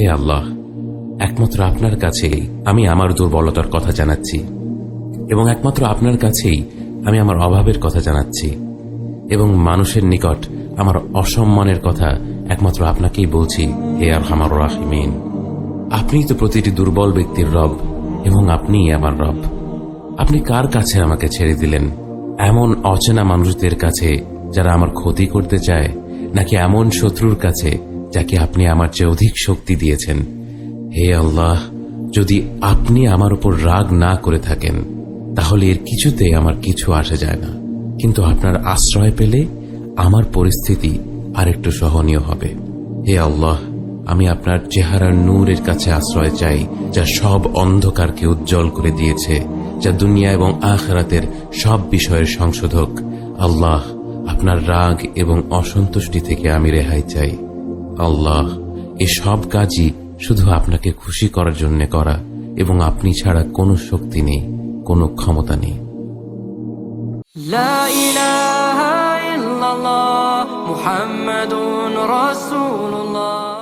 হে আল্লাহ, একমাত্র আপনার কাছেই আমি আমার দুর্বলতার কথা জানাচ্ছি এবং একমাত্র আপনার কাছেই আমি আমার অভাবের কথা জানাচ্ছি এবং মানুষের নিকট আমার অসম্মানের কথা একমাত্র আপনাকেই বলছি। হে আরহামার রাহিমিন, আপনিই তো প্রতিটি দুর্বল ব্যক্তির রব এবং আপনিই আমার রব। আপনি কার কাছে আমাকে ছেড়ে দিলেন? এমন অচেনা মানুষদের কাছে যারা আমার ক্ষতি করতে চায়, নাকি এমন শত্রুর কাছে যাকে আপনি আমার চেয়ে অধিক শক্তি দিয়েছেন? হে আল্লাহ, যদি আপনি আমার উপর রাগ না করে থাকেন তাহলে এর কিছুতে আমার কিছু আসে যায় না, কিন্তু আপনার আশ্রয় পেলে আমার পরিস্থিতি আরেকটু সহনীয় হবে। হে আল্লাহ, আমি আপনার চেহারার নূরের কাছে আশ্রয় চাই, যা সব অন্ধকারকে উজ্জ্বল করে দিয়েছে, যা দুনিয়া এবং আখিরাতের সব বিষয়ের সংশোধক। আল্লাহ, আপনার রাগ এবং অসন্তুষ্টি থেকে আমি রেহাই চাই। আল্লাহ, এ সব কাজই শুধু আপনাকে খুশি করার জন্য করা এবং আপনি ছাড়া কোনো শক্তি নেই, কোনো ক্ষমতা নেই। লা ইলাহা ইল্লাল্লাহ মুহাম্মাদুর রাসূলুল্লাহ।